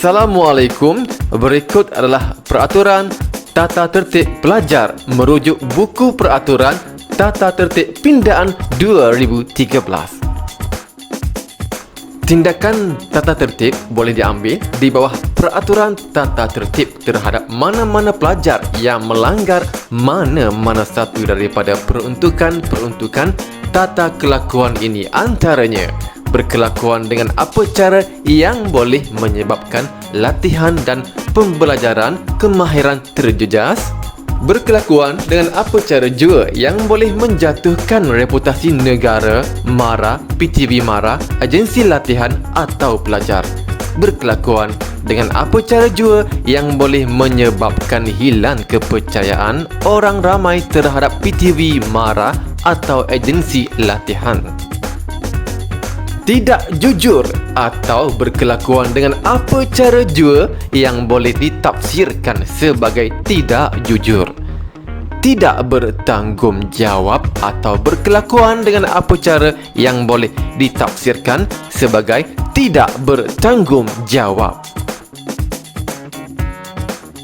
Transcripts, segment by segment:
Assalamualaikum. Berikut adalah peraturan tata tertib pelajar merujuk buku peraturan tata tertib pindaan 2013. Tindakan tata tertib boleh diambil di bawah peraturan tata tertib terhadap mana-mana pelajar yang melanggar mana-mana satu daripada peruntukan-peruntukan tata kelakuan ini, antaranya berkelakuan dengan apa cara yang boleh menyebabkan latihan dan pembelajaran kemahiran terjejas, berkelakuan dengan apa cara jua yang boleh menjatuhkan reputasi negara, MARA, PTV MARA, agensi latihan atau pelajar, berkelakuan dengan apa cara jua yang boleh menyebabkan hilang kepercayaan orang ramai terhadap PTV MARA atau agensi latihan, tidak jujur atau berkelakuan dengan apa cara jua yang boleh ditafsirkan sebagai tidak jujur, tidak bertanggungjawab atau berkelakuan dengan apa cara yang boleh ditafsirkan sebagai tidak bertanggungjawab,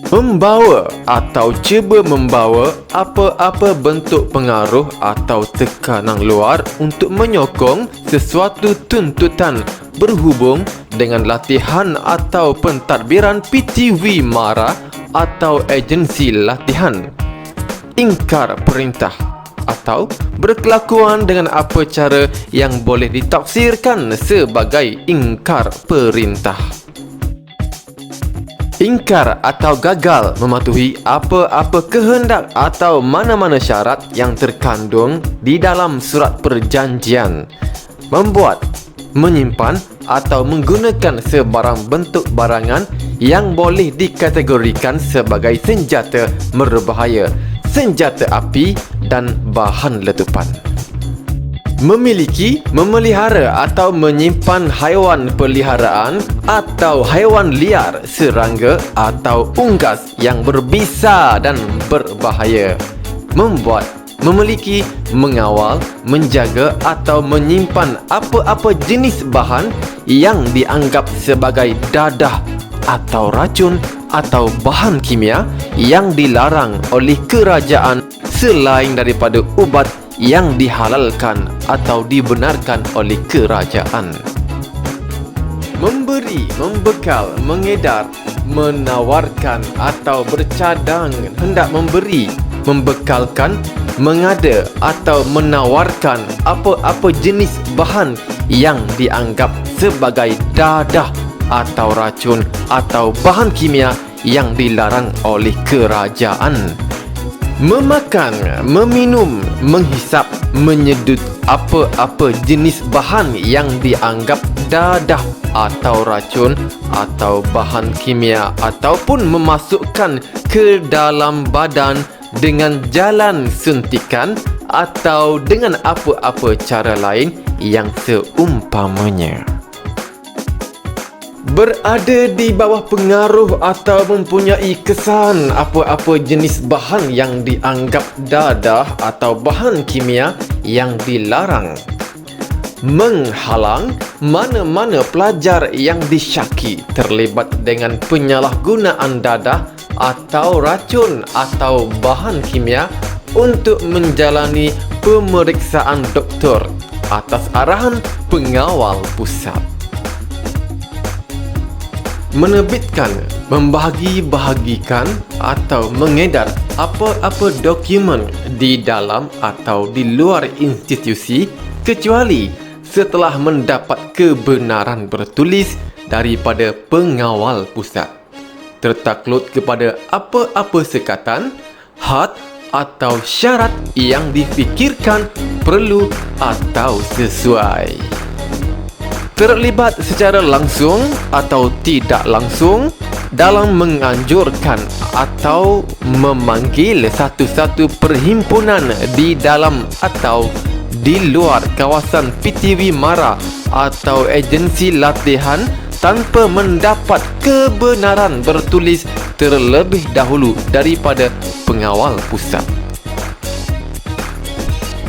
membawa atau cuba membawa apa-apa bentuk pengaruh atau tekanan luar untuk menyokong sesuatu tuntutan berhubung dengan latihan atau pentadbiran PTV MARA atau agensi latihan, ingkar perintah atau berkelakuan dengan apa cara yang boleh ditafsirkan sebagai ingkar perintah, ingkar atau gagal mematuhi apa-apa kehendak atau mana-mana syarat yang terkandung di dalam surat perjanjian, membuat, menyimpan atau menggunakan sebarang bentuk barangan yang boleh dikategorikan sebagai senjata berbahaya, senjata api dan bahan letupan, memiliki, memelihara atau menyimpan haiwan peliharaan atau haiwan liar, serangga atau unggas yang berbisa dan berbahaya, membuat, memiliki, mengawal, menjaga atau menyimpan apa-apa jenis bahan yang dianggap sebagai dadah atau racun atau bahan kimia yang dilarang oleh kerajaan selain daripada ubat yang dihalalkan atau dibenarkan oleh kerajaan, memberi, membekal, mengedar, menawarkan atau bercadang hendak memberi, membekalkan, mengada atau menawarkan apa-apa jenis bahan yang dianggap sebagai dadah atau racun atau bahan kimia yang dilarang oleh kerajaan, memakan, meminum, menghisap, menyedut apa-apa jenis bahan yang dianggap dadah atau racun atau bahan kimia ataupun memasukkan ke dalam badan dengan jalan suntikan atau dengan apa-apa cara lain yang seumpamanya, berada di bawah pengaruh atau mempunyai kesan apa-apa jenis bahan yang dianggap dadah atau bahan kimia yang dilarang, menghalang mana-mana pelajar yang disyaki terlibat dengan penyalahgunaan dadah atau racun atau bahan kimia untuk menjalani pemeriksaan doktor atas arahan pengawal pusat, menerbitkan, membahagi-bahagikan atau mengedar apa-apa dokumen di dalam atau di luar institusi kecuali setelah mendapat kebenaran bertulis daripada pengawal pusat, tertakluk kepada apa-apa sekatan, had atau syarat yang difikirkan perlu atau sesuai, terlibat secara langsung atau tidak langsung dalam menganjurkan atau memanggil satu-satu perhimpunan di dalam atau di luar kawasan PTV MARA atau agensi latihan tanpa mendapat kebenaran bertulis terlebih dahulu daripada pengawal pusat,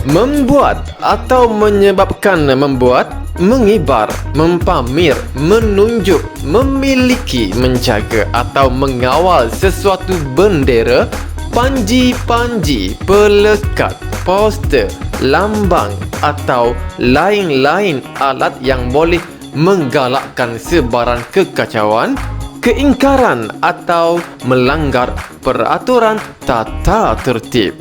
Membuat atau menyebabkan membuat, mengibar, mempamir, menunjuk, memiliki, menjaga atau mengawal sesuatu bendera, panji-panji, pelekat, poster, lambang atau lain-lain alat yang boleh menggalakkan sebaran kekacauan, keingkaran atau melanggar peraturan tata tertib.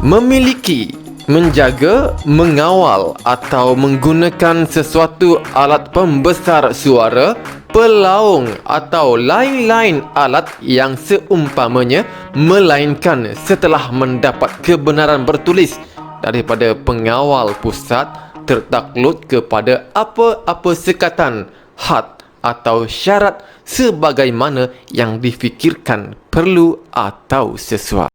Memiliki, menjaga, mengawal atau menggunakan sesuatu alat pembesar suara, pelaung atau lain-lain alat yang seumpamanya, melainkan setelah mendapat kebenaran bertulis daripada pengawal pusat tertakluk kepada apa-apa sekatan, had atau syarat sebagaimana yang difikirkan perlu atau sesuai.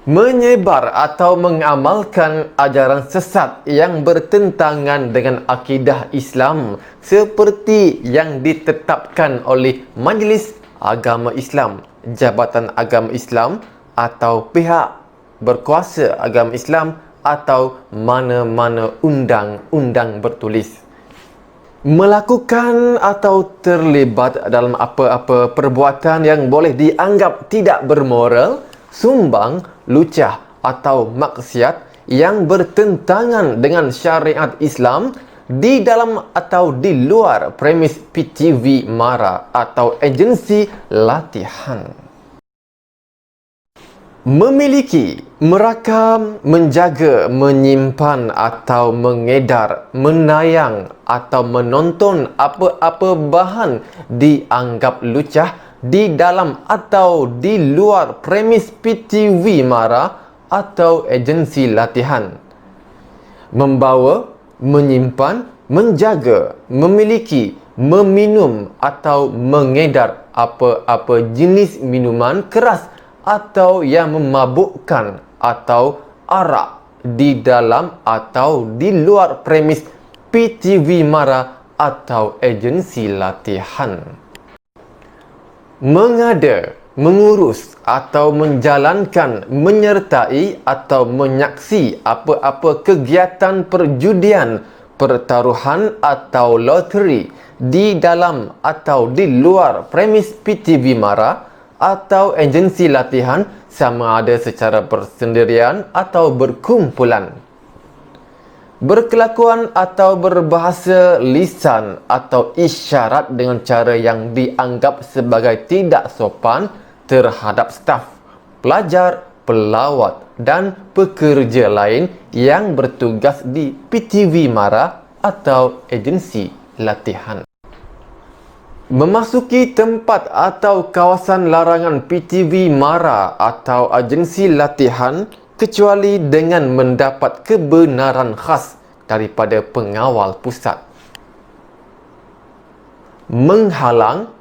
Menyebar atau mengamalkan ajaran sesat yang bertentangan dengan akidah Islam seperti yang ditetapkan oleh Majlis Agama Islam, Jabatan Agama Islam atau pihak berkuasa agama Islam atau mana-mana undang-undang bertulis. Melakukan atau terlibat dalam apa-apa perbuatan yang boleh dianggap tidak bermoral, sumbang, lucah atau maksiat yang bertentangan dengan syariat Islam di dalam atau di luar premis PTV MARA atau agensi latihan. Memiliki, merakam, menjaga, menyimpan atau mengedar, menayang atau menonton apa-apa bahan dianggap lucah di dalam atau di luar premis PTV MARA atau agensi latihan. Membawa, menyimpan, menjaga, memiliki, meminum atau mengedar apa-apa jenis minuman keras atau yang memabukkan atau arak di dalam atau di luar premis PTV MARA atau agensi latihan. Mengada, mengurus atau menjalankan, menyertai atau menyaksi apa-apa kegiatan perjudian, pertaruhan atau loteri di dalam atau di luar premis PTV MARA atau agensi latihan sama ada secara bersendirian atau berkumpulan. Berkelakuan atau berbahasa lisan atau isyarat dengan cara yang dianggap sebagai tidak sopan terhadap staf, pelajar, pelawat dan pekerja lain yang bertugas di PTV MARA atau agensi latihan. Memasuki tempat atau kawasan larangan PTV MARA atau agensi latihan kecuali dengan mendapat kebenaran khas daripada pengawal pusat. Menghalang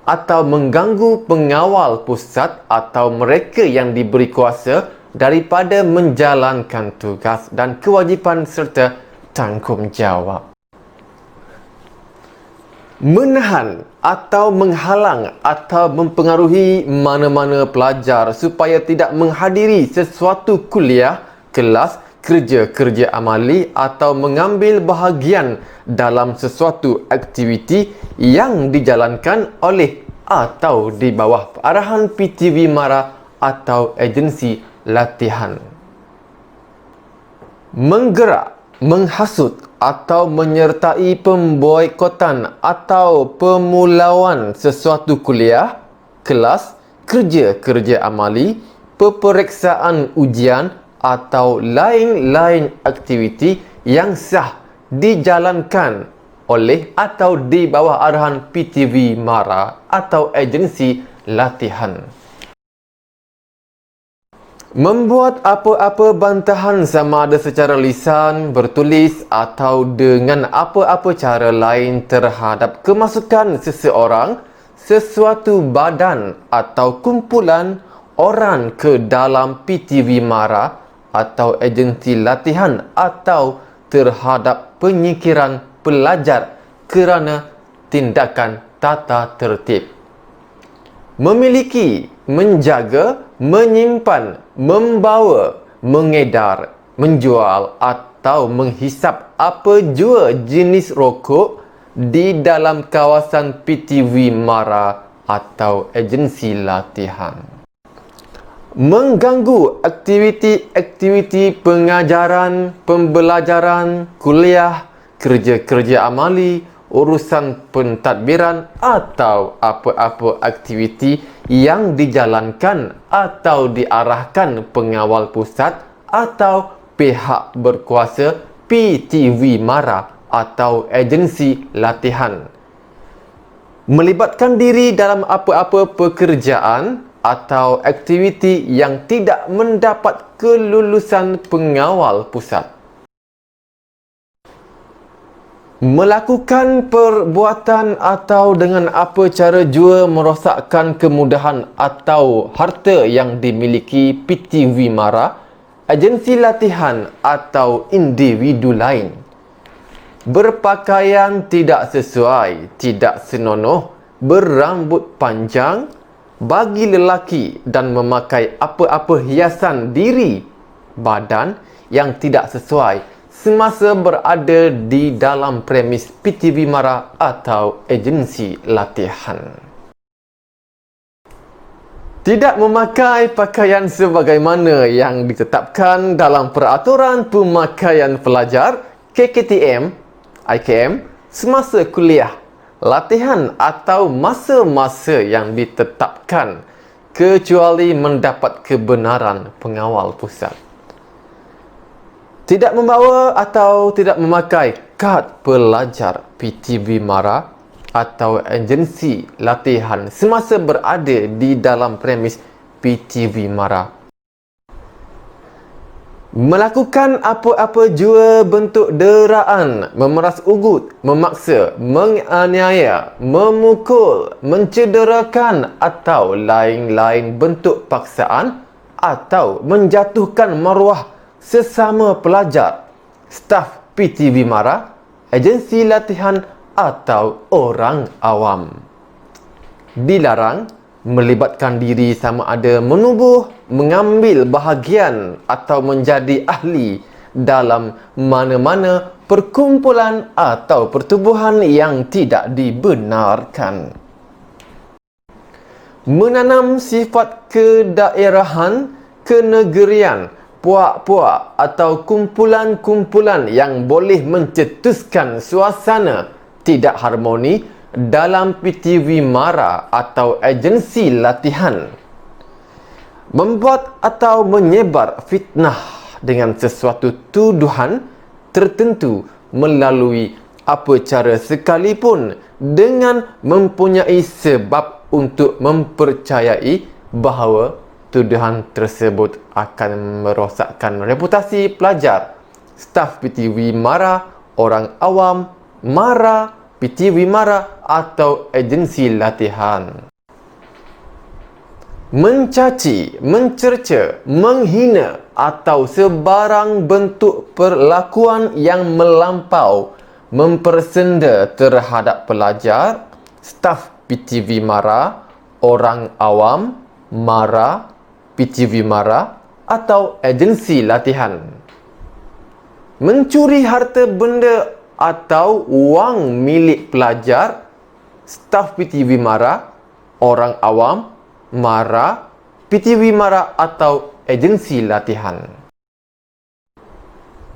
atau mengganggu pengawal pusat atau mereka yang diberi kuasa daripada menjalankan tugas dan kewajipan serta tanggungjawab. Menahan atau menghalang atau mempengaruhi mana-mana pelajar supaya tidak menghadiri sesuatu kuliah, kelas, kerja-kerja amali atau mengambil bahagian dalam sesuatu aktiviti yang dijalankan oleh atau di bawah arahan PTV MARA atau agensi latihan. Menggerak, menghasut atau menyertai pemboikotan atau pemulauan sesuatu kuliah, kelas, kerja-kerja amali, peperiksaan ujian atau lain-lain aktiviti yang sah dijalankan oleh atau di bawah arahan PTV MARA atau agensi latihan. Membuat apa-apa bantahan sama ada secara lisan, bertulis atau dengan apa-apa cara lain terhadap kemasukan seseorang, sesuatu badan atau kumpulan orang ke dalam PTV MARA atau agensi latihan atau terhadap penyingkiran pelajar kerana tindakan tata tertib. Memiliki, menjaga, menyimpan, membawa, mengedar, menjual atau menghisap apa jua jenis rokok di dalam kawasan PTV Mara atau agensi latihan. Mengganggu aktiviti-aktiviti pengajaran, pembelajaran, kuliah, kerja-kerja amali, urusan pentadbiran atau apa-apa aktiviti yang dijalankan atau diarahkan pengawal pusat atau pihak berkuasa PTV Mara atau agensi latihan. Melibatkan diri dalam apa-apa pekerjaan atau aktiviti yang tidak mendapat kelulusan pengawal pusat. Melakukan perbuatan atau dengan apa cara jua merosakkan kemudahan atau harta yang dimiliki PTV Mara, agensi latihan atau individu lain. Berpakaian tidak sesuai, tidak senonoh, berambut panjang bagi lelaki dan memakai apa-apa hiasan diri badan yang tidak sesuai semasa berada di dalam premis PTV Mara atau agensi latihan. Tidak memakai pakaian sebagaimana yang ditetapkan dalam Peraturan Pemakaian Pelajar KKTM, IKM semasa kuliah, latihan atau masa-masa yang ditetapkan kecuali mendapat kebenaran pengawal pusat. Tidak membawa atau tidak memakai kad pelajar PTV Mara atau agensi latihan semasa berada di dalam premis PTV Mara. Melakukan apa-apa jua bentuk deraan, memeras ugut, memaksa, menganiaya, memukul, mencederakan atau lain-lain bentuk paksaan atau menjatuhkan maruah sesama pelajar, staf PTV Mara, agensi latihan atau orang awam. Dilarang melibatkan diri sama ada menubuh, mengambil bahagian atau menjadi ahli dalam mana-mana perkumpulan atau pertubuhan yang tidak dibenarkan. Menanam sifat kedaerahan, kenegerian, puak-puak atau kumpulan-kumpulan yang boleh mencetuskan suasana tidak harmoni dalam PTV Mara atau agensi latihan. Membuat atau menyebar fitnah dengan sesuatu tuduhan tertentu melalui apa cara sekalipun dengan mempunyai sebab untuk mempercayai bahawa tuduhan tersebut akan merosakkan reputasi pelajar, staf PTV Mara, orang awam, Mara, PTV Mara atau agensi latihan. Mencaci, mencerca, menghina atau sebarang bentuk perlakuan yang melampau, mempersenda terhadap pelajar, staf PTV Mara, orang awam, Mara, PTV Mara atau agensi latihan. Mencuri harta benda atau wang milik pelajar, staf PTV Mara, orang awam, Mara, PTV Mara atau agensi latihan.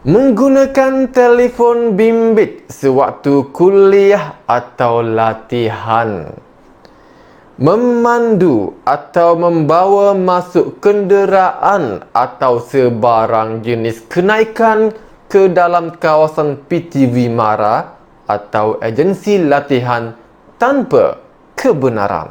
Menggunakan telefon bimbit sewaktu kuliah atau latihan. Memandu atau membawa masuk kenderaan atau sebarang jenis kenaikan ke dalam kawasan PTV Mara atau agensi latihan tanpa kebenaran.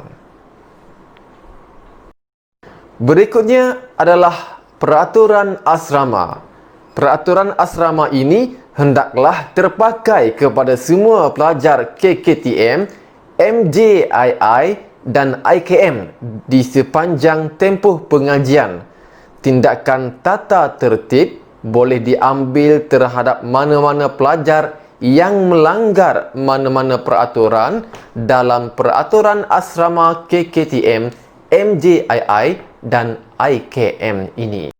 Berikutnya adalah peraturan asrama. Peraturan asrama ini hendaklah terpakai kepada semua pelajar KKTM, MJII dan IKM di sepanjang tempoh pengajian. Tindakan tata tertib boleh diambil terhadap mana-mana pelajar yang melanggar mana-mana peraturan dalam peraturan asrama KKTM, MJII dan IKM ini.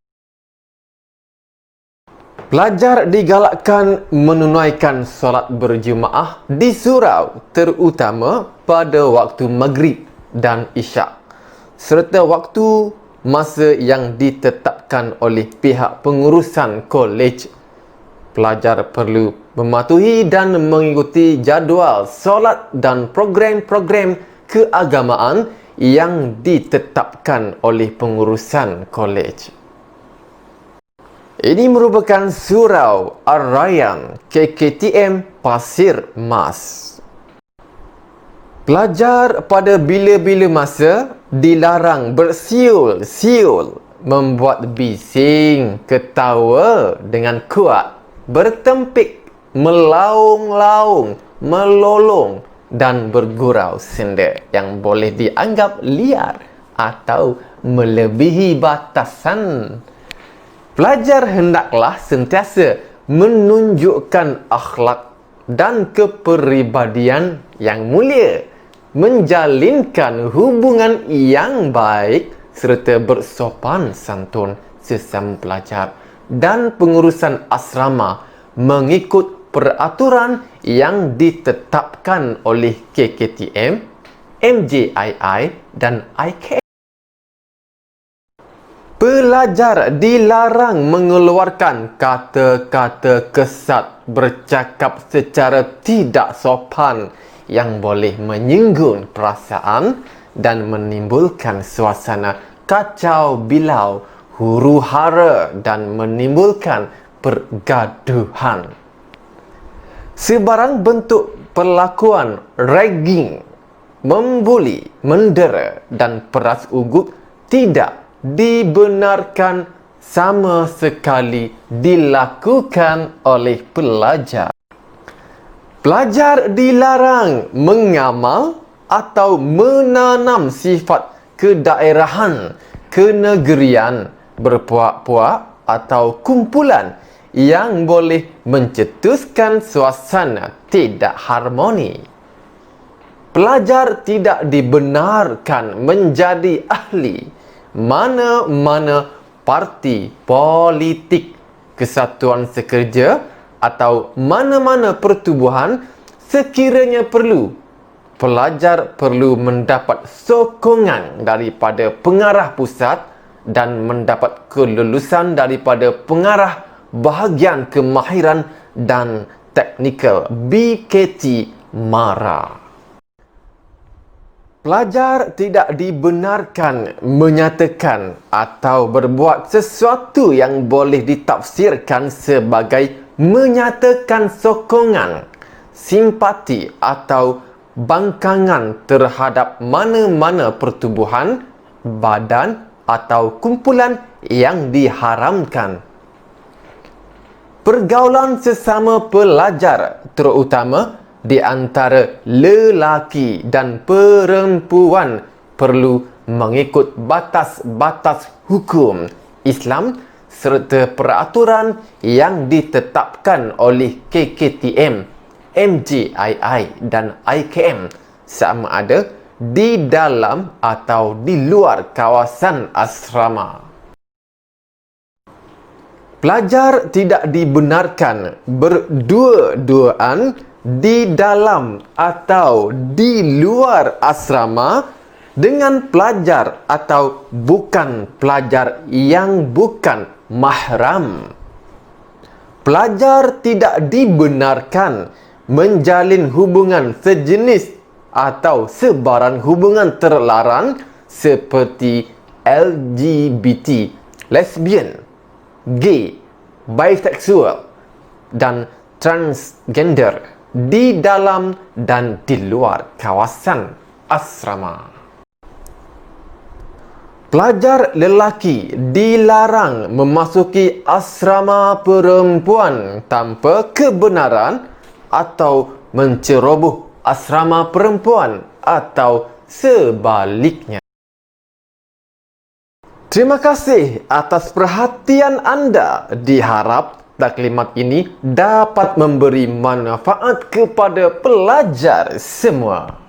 Pelajar digalakkan menunaikan solat berjemaah di surau, terutama pada waktu maghrib dan isyak, serta waktu masa yang ditetapkan oleh pihak pengurusan kolej. Pelajar perlu mematuhi dan mengikuti jadual solat dan program-program keagamaan yang ditetapkan oleh pengurusan kolej. Ini merupakan Surau Ar-Rayyan KKTM Pasir Mas. Pelajar pada bila-bila masa dilarang bersiul-siul, membuat bising, ketawa dengan kuat, bertempik, melaung-laung, melolong dan bergurau senda yang boleh dianggap liar atau melebihi batasan. Pelajar hendaklah sentiasa menunjukkan akhlak dan kepribadian yang mulia, menjalinkan hubungan yang baik serta bersopan santun sesama pelajar, dan pengurusan asrama mengikut peraturan yang ditetapkan oleh KKTM, MJII dan IKM. Pelajar dilarang mengeluarkan kata-kata kesat, bercakap secara tidak sopan yang boleh menyinggung perasaan dan menimbulkan suasana kacau bilau, huru-hara dan menimbulkan pergaduhan. Sebarang bentuk perlakuan ragging, membuli, mendera dan peras ugut tidak dibenarkan sama sekali dilakukan oleh pelajar. Pelajar dilarang mengamal atau menanam sifat kedaerahan, kenegerian, berpuak-puak atau kumpulan yang boleh mencetuskan suasana tidak harmoni. Pelajar tidak dibenarkan menjadi ahli mana-mana parti politik, kesatuan sekerja atau mana-mana pertubuhan sekiranya perlu. Pelajar perlu mendapat sokongan daripada pengarah pusat dan mendapat kelulusan daripada pengarah bahagian kemahiran dan teknikal BKT MARA. Pelajar tidak dibenarkan menyatakan atau berbuat sesuatu yang boleh ditafsirkan sebagai menyatakan sokongan, simpati atau bangkangan terhadap mana-mana pertubuhan, badan atau kumpulan yang diharamkan. Pergaulan sesama pelajar, terutama di antara lelaki dan perempuan, perlu mengikut batas-batas hukum Islam serta peraturan yang ditetapkan oleh KKTM, MJII dan IKM, sama ada di dalam atau di luar kawasan asrama. Pelajar tidak dibenarkan berdua-duaan di dalam atau di luar asrama dengan pelajar atau bukan pelajar yang bukan mahram. Pelajar tidak dibenarkan menjalin hubungan sejenis atau sebarang hubungan terlarang seperti LGBT, lesbian, gay, bisexual dan transgender di dalam dan di luar kawasan asrama. Pelajar lelaki dilarang memasuki asrama perempuan tanpa kebenaran atau menceroboh asrama perempuan atau sebaliknya. Terima kasih atas perhatian anda. Diharap taklimat ini dapat memberi manfaat kepada pelajar semua.